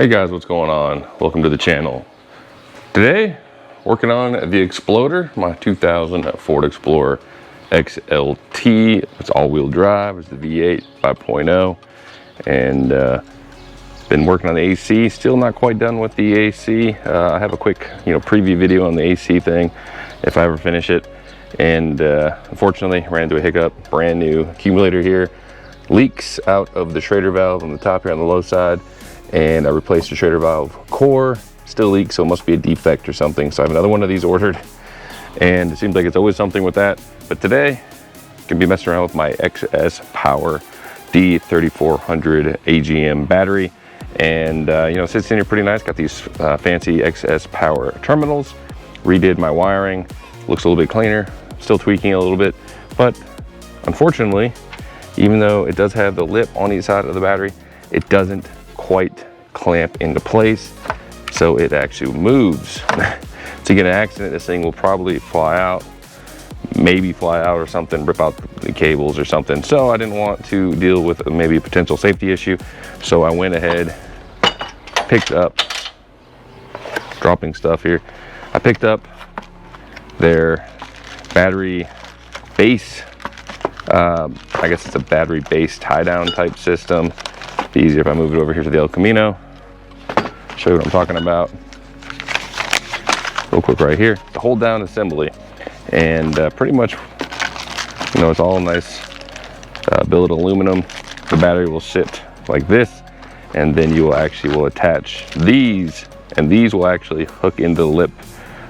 Hey guys, what's going on? Welcome to the channel. Today, working on the Exploder, my 2000 Ford Explorer XLT. It's all-wheel drive. It's the V8 5.0, and been working on the AC. Still not quite done with the AC. I have a quick, preview video on the AC thing if I ever finish it. And unfortunately, ran into a hiccup. Brand new accumulator here. Leaks out of the Schrader valve on the top here on the low side. And I replaced the Schrader valve core, still leaks, so it must be a defect or something. So I have another one of these ordered, and it seems like it's always something with that. But today, I'm gonna be messing around with my Power D3400 AGM battery, and it sits in here pretty nice. Got these fancy XS Power terminals. Redid my wiring, looks a little bit cleaner. Still tweaking a little bit, but unfortunately, even though it does have the lip on each side of the battery, it doesn't quite clamp into place, so it actually moves. To get an accident, this thing will probably fly out, maybe fly out or something, rip out the cables or something. So I didn't want to deal with maybe a potential safety issue, so I went ahead, picked up, dropping stuff here, I picked up their battery base, I guess it's a battery base tie down type system. Be easier if I move it over here to the El Camino. Show you what I'm talking about. Real quick right here, the hold down assembly. And pretty much, it's all nice billet aluminum. The battery will sit like this, and then you will attach these, and these will actually hook into the lip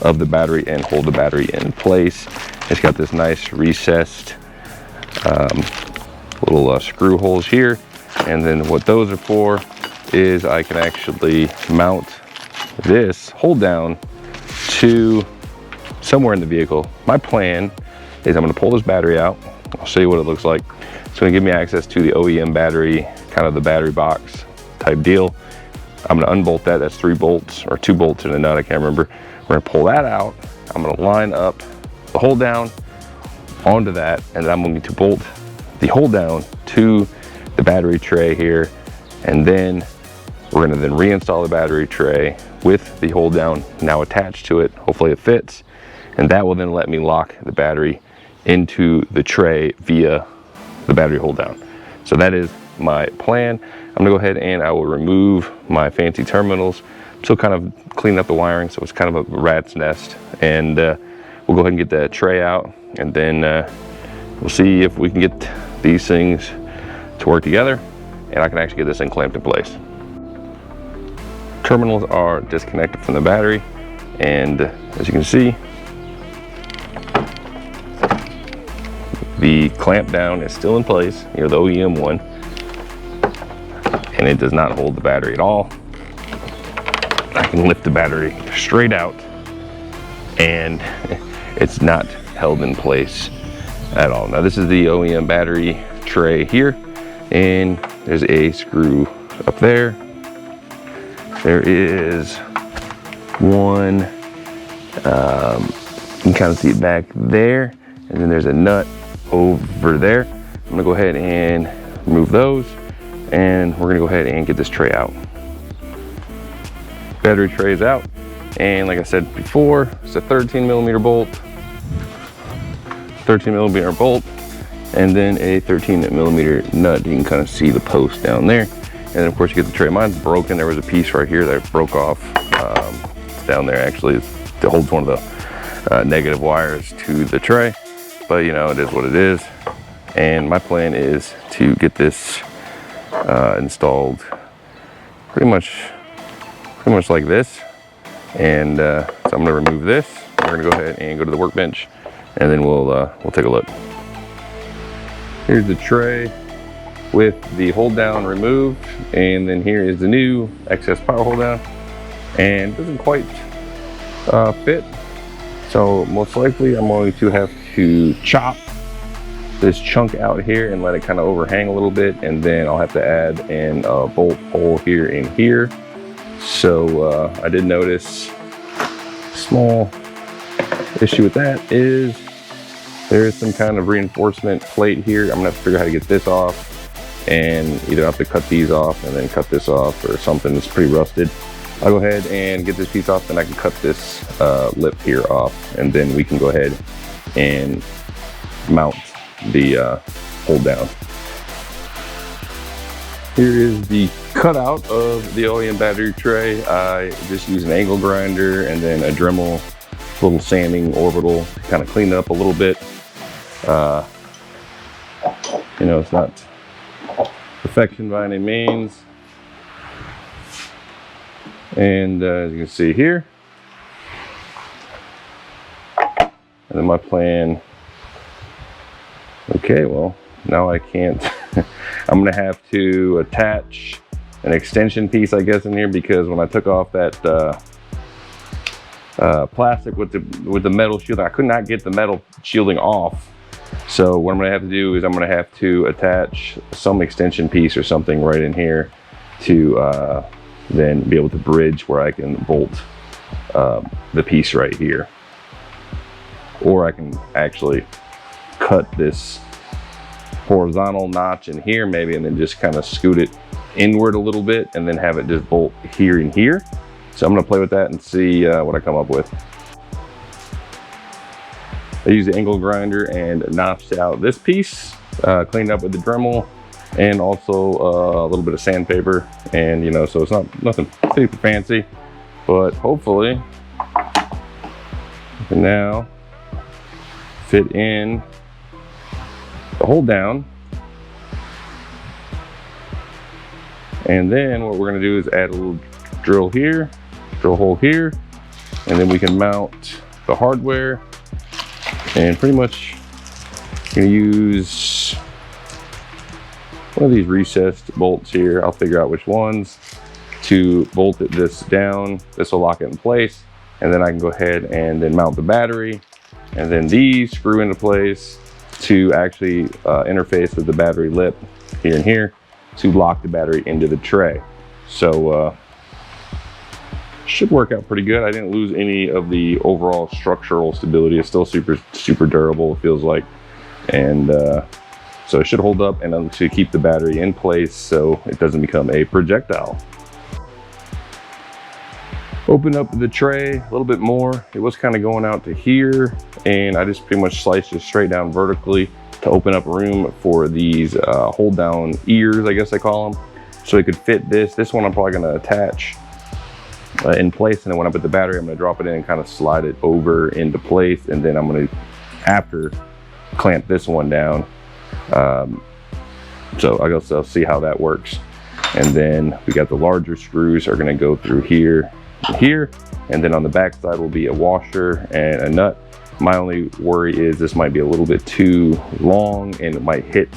of the battery and hold the battery in place. It's got this nice recessed little screw holes here. And then what those are for is I can actually mount this hold down to somewhere in the vehicle. My plan is I'm going to pull this battery out. I'll show you what it looks like. It's going to give me access to the OEM battery, kind of the battery box type deal. I'm going to unbolt that. That's 3 bolts or 2 bolts and a nut. I can't remember. We're going to pull that out. I'm going to line up the hold down onto that, and then I'm going to bolt the hold down to the battery tray here, and then we're going to then reinstall the battery tray with the hold down now attached to it. Hopefully it fits, and that will then let me lock the battery into the tray via the battery hold down. So that is my plan. I'm gonna go ahead and I will remove my fancy terminals. I'm still kind of cleaning up the wiring, so it's kind of a rat's nest, and we'll go ahead and get the tray out, and then we'll see if we can get these things to work together, and I can actually get this thing clamped in place. Terminals are disconnected from the battery, and as you can see, the clamp down is still in place, the OEM one, and it does not hold the battery at all. I can lift the battery straight out, and it's not held in place at all. Now this is the OEM battery tray here, and there's a screw up there. There is one, you can kind of see it back there, and then there's a nut over there. I'm gonna go ahead and remove those, and we're gonna go ahead and get this tray out. Battery tray is out, and like I said before, it's a 13mm bolt, 13mm bolt, and then a 13mm nut. You can kind of see the post down there, and then of course you get the tray. Mine's broken. There was a piece right here that broke off down there. Actually, it holds one of the negative wires to the tray, but it is what it is. And my plan is to get this installed pretty much like this. And so I'm going to remove this. We're going to go ahead and go to the workbench, and then we'll take a look. Here's the tray with the hold down removed, and then here is the new XS Power hold down, and it doesn't quite fit, so most likely I'm going to have to chop this chunk out here and let it kind of overhang a little bit, and then I'll have to add in a bolt hole here and here. So I did notice a small issue with that is there is some kind of reinforcement plate here. I'm gonna have to figure out how to get this off, and either have to cut these off and then cut this off or something that's pretty rusted. I'll go ahead and get this piece off, then I can cut this lip here off, and then we can go ahead and mount the hold down. Here is the cutout of the OEM battery tray. I just use an angle grinder and then a Dremel little sanding orbital to kind of clean it up a little bit. You know, it's not perfection by any means. And as you can see here, and then my plan, okay, well, now I can't, I'm gonna have to attach an extension piece, I guess, in here, because when I took off that plastic with the metal shielding, I could not get the metal shielding off. So what I'm gonna have to do is I'm gonna have to attach some extension piece or something right in here to then be able to bridge where I can bolt the piece right here. Or I can actually cut this horizontal notch in here maybe, and then just kind of scoot it inward a little bit and then have it just bolt here and here. So I'm gonna play with that and see what I come up with. I used the angle grinder and notched out this piece, cleaned up with the Dremel, and also a little bit of sandpaper. And you know, so it's nothing super fancy, but hopefully I can now fit in the hold down. And then what we're gonna do is add a little drill here, drill hole here, and then we can mount the hardware. And pretty much gonna use one of these recessed bolts here. I'll figure out which ones to bolt this down. This will lock it in place, and then I can go ahead and then mount the battery, and then these screw into place to actually interface with the battery lip here and here to lock the battery into the tray. So should work out pretty good. I didn't lose any of the overall structural stability. It's still super durable, it feels like. And so it should hold up and actually keep the battery in place so it doesn't become a projectile. Open up the tray a little bit more. It was kind of going out to here, and I just pretty much sliced it straight down vertically to open up room for these hold down ears, I guess I call them. So it could fit this. This one I'm probably gonna attach in place, and then when I put the battery, I'm gonna drop it in and kind of slide it over into place, and then I'm gonna, after, clamp this one down. So I guess I'll see how that works. And then we got the larger screws are gonna go through here and here, and then on the back side will be a washer and a nut. My only worry is this might be a little bit too long and it might hit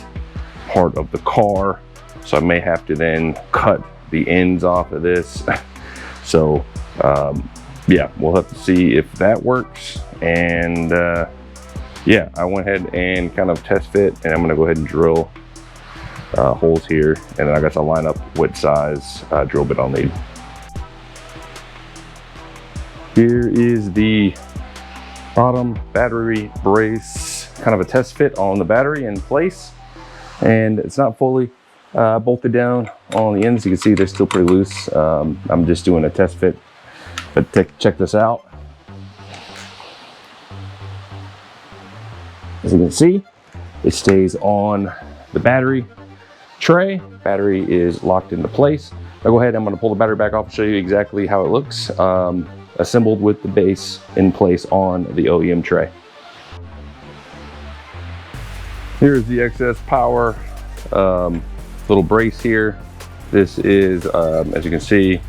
part of the car, so I may have to then cut the ends off of this. So yeah, we'll have to see if that works. And yeah, I went ahead and kind of test fit, and I'm gonna go ahead and drill holes here, and then I guess I'll line up what size drill bit I'll need. Here is the bottom battery brace, kind of a test fit on the battery in place, and it's not fully bolted down on the ends. You can see they're still pretty loose. I'm just doing a test fit, but check this out. As you can see, it stays on the battery tray. Battery is locked into place. I'll go ahead, I'm gonna pull the battery back off and show you exactly how it looks, assembled with the base in place on the OEM tray. Here's the XS Power little brace here. This is, as you can see,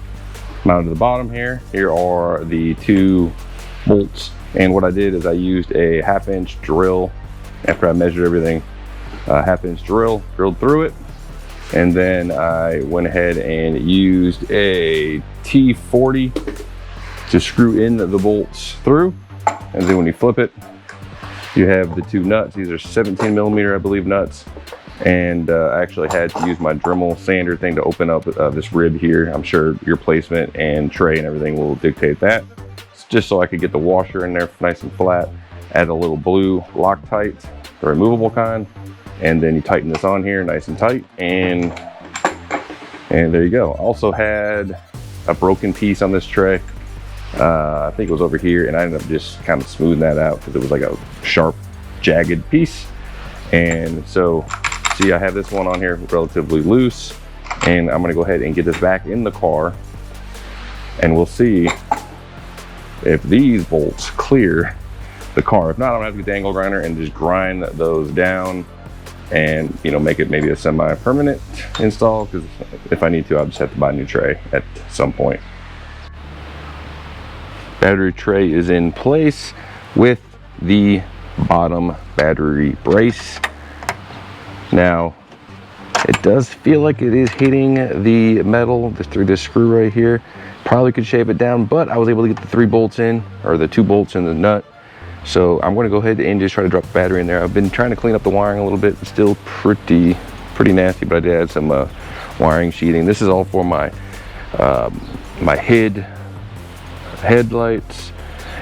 mounted to the bottom here. Here are the two bolts. And what I did is I used a 1/2" drill after I measured everything. 1/2" drill, drilled through it. And then I went ahead and used a T40 to screw in the bolts through. And then when you flip it, you have the two nuts. These are 17mm, I believe, nuts. And I actually had to use my Dremel sander thing to open up this rib here. I'm sure your placement and tray and everything will dictate that. It's just so I could get the washer in there nice and flat. Add a little blue Loctite, the removable kind. and then you tighten this on here nice and tight, and there you go. Also had a broken piece on this tray. I think it was over here, and I ended up just kind of smoothing that out because it was like a sharp, jagged piece. And so, see, I have this one on here relatively loose, and I'm gonna go ahead and get this back in the car, and we'll see if these bolts clear the car. If not, I'm gonna have to get the angle grinder and just grind those down and, you know, make it maybe a semi-permanent install, because if I need to, I'll just have to buy a new tray at some point. Battery tray is in place with the bottom battery brace. Now, it does feel like it is hitting the metal through this screw right here. Probably could shave it down, but I was able to get the 3 bolts in, or the 2 bolts in the nut. So I'm gonna go ahead and just try to drop the battery in there. I've been trying to clean up the wiring a little bit. It's still pretty nasty, but I did add some wiring sheeting. This is all for my my headlights,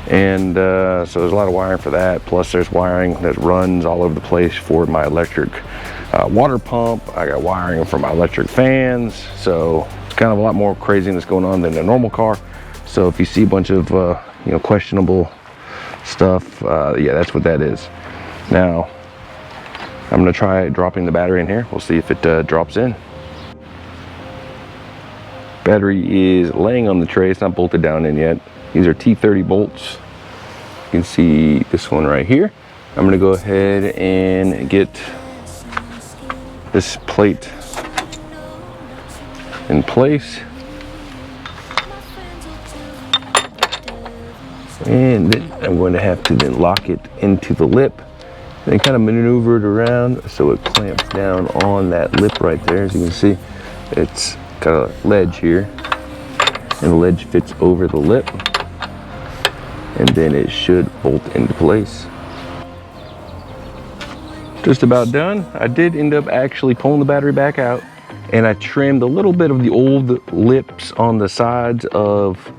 and so there's a lot of wiring for that. Plus there's wiring that runs all over the place for my electric water pump. I got wiring for my electric fans, so it's kind of a lot more craziness going on than a normal car. So if you see a bunch of you know, questionable stuff, yeah, that's what that is. Now I'm gonna try dropping the battery in here. We'll see if it drops in. Battery is laying on the tray. It's not bolted down in yet. These are T30 bolts. You can see this one right here. I'm gonna go ahead and get this plate in place, and then I'm going to have to then lock it into the lip, then kind of maneuver it around so it clamps down on that lip right there. As you can see, it's got a ledge here, and the ledge fits over the lip, and then it should bolt into place. Just about done. I did end up actually pulling the battery back out, and I trimmed a little bit of the old lips on the sides of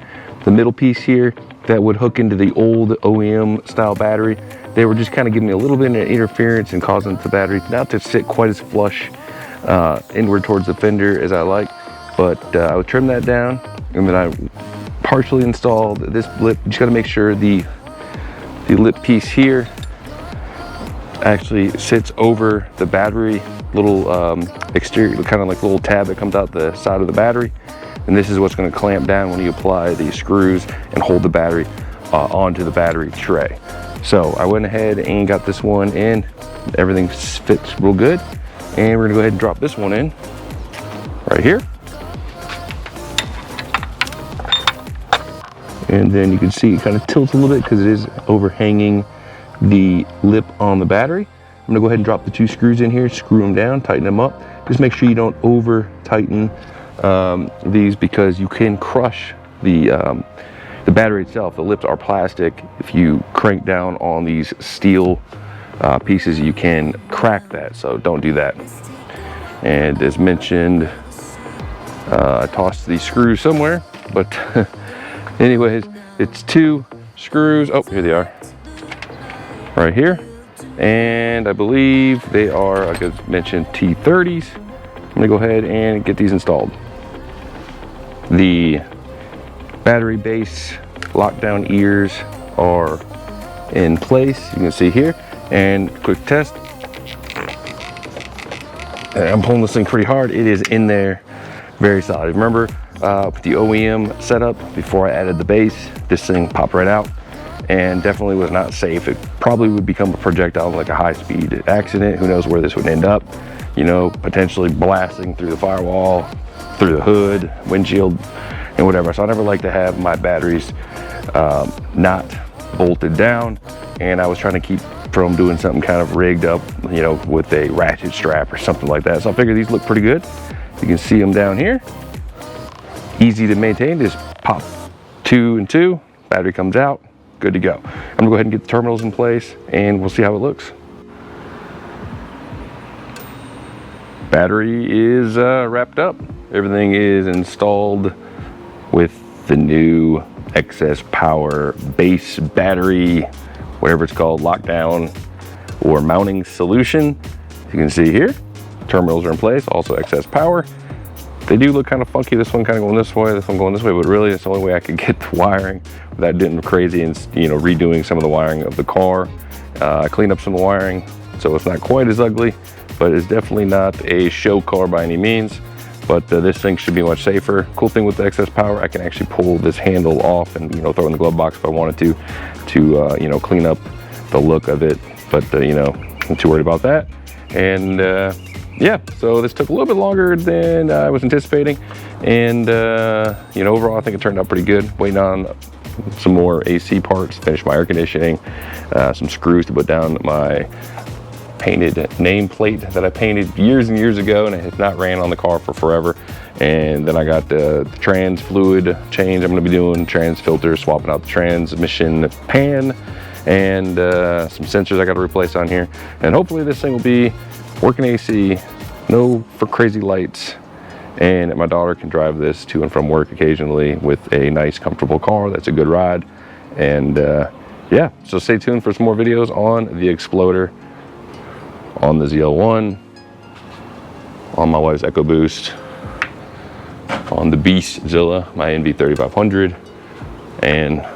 the middle piece here that would hook into the old OEM style battery. They were just kind of giving me a little bit of interference and causing the battery not to sit quite as flush inward towards the fender as I like. But I would trim that down, and then I partially installed this lip. You just got to make sure the lip piece here actually sits over the battery little exterior, kind of like a little tab that comes out the side of the battery. And this is what's going to clamp down when you apply these screws and hold the battery onto the battery tray. So I went ahead and got this one in. Everything fits real good, and we're gonna go ahead and drop this one in right here. And then you can see it kind of tilts a little bit because it is overhanging the lip on the battery. I'm gonna go ahead and drop the 2 screws in here, screw them down, tighten them up. Just make sure you don't over tighten these, because you can crush the battery itself. The lips are plastic. If you crank down on these steel pieces, you can crack that, so don't do that. And as mentioned, I tossed these screws somewhere, but anyways, it's 2 screws. Oh, here they are, right here. And I believe they are, like I mentioned, T30s. I'm gonna go ahead and get these installed. The battery base lockdown ears are in place. You can see here, and quick test. And I'm pulling this thing pretty hard. It is in there, very solid. Remember, with the OEM setup, before I added the base, this thing popped right out, and definitely was not safe. It probably would become a projectile, like a high-speed accident. Who knows where this would end up? You know, potentially blasting through the firewall, through the hood, windshield, and whatever. So I never like to have my batteries not bolted down, and I was trying to keep from doing something kind of rigged up, you know, with a ratchet strap or something like that. So I figured these look pretty good. You can see them down here. Easy to maintain. Just pop 2 and 2, battery comes out, good to go. I'm gonna go ahead and get the terminals in place, and we'll see how it looks. Battery is wrapped up. Everything is installed with the new excess power base battery, whatever it's called, lockdown or mounting solution. You you can see here, terminals are in place, also excess power. They do look kind of funky, this one kind of going this way, this one going this way, but really it's the only way I could get the wiring without getting crazy and, you know, redoing some of the wiring of the car. I cleaned up some of the wiring, so it's not quite as ugly, but it's definitely not a show car by any means. But this thing should be much safer. Cool thing with the excess power, I can actually pull this handle off and, you know, throw it in the glove box if I wanted to you know, clean up the look of it. But you know, I'm not too worried about that. And yeah, so this took a little bit longer than I was anticipating. And you know, overall, I think it turned out pretty good. Waiting on some more AC parts, finish my air conditioning, some screws to put down my painted nameplate that I painted years and years ago, and it has not ran on the car for forever. And then I got the trans fluid change. I'm going to be doing trans filter, swapping out the transmission pan, and some sensors I got to replace on here. And hopefully this thing will be working AC, no for crazy lights, and my daughter can drive this to and from work occasionally with a nice comfortable car that's a good ride. And yeah, so stay tuned for some more videos on the Exploder, on the ZL1, on my wife's EcoBoost, on the Beastzilla, my NV3500, and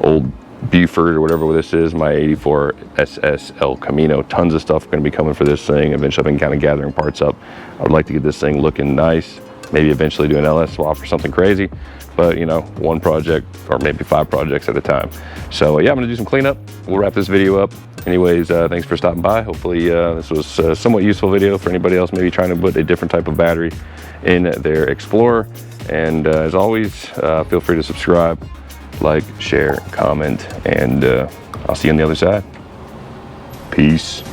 old Buford or whatever this is, my 84 SS El Camino. Tons of stuff going to be coming for this thing. Eventually I've been kind of gathering parts up. I would like to get this thing looking nice, maybe eventually do an LS swap or something crazy, but you know, one project or maybe 5 projects at a time. So yeah, I'm going to do some cleanup. We'll wrap this video up. Anyways, thanks for stopping by. Hopefully this was a somewhat useful video for anybody else maybe trying to put a different type of battery in their Explorer. And as always, feel free to subscribe, like, share, comment, and I'll see you on the other side. Peace.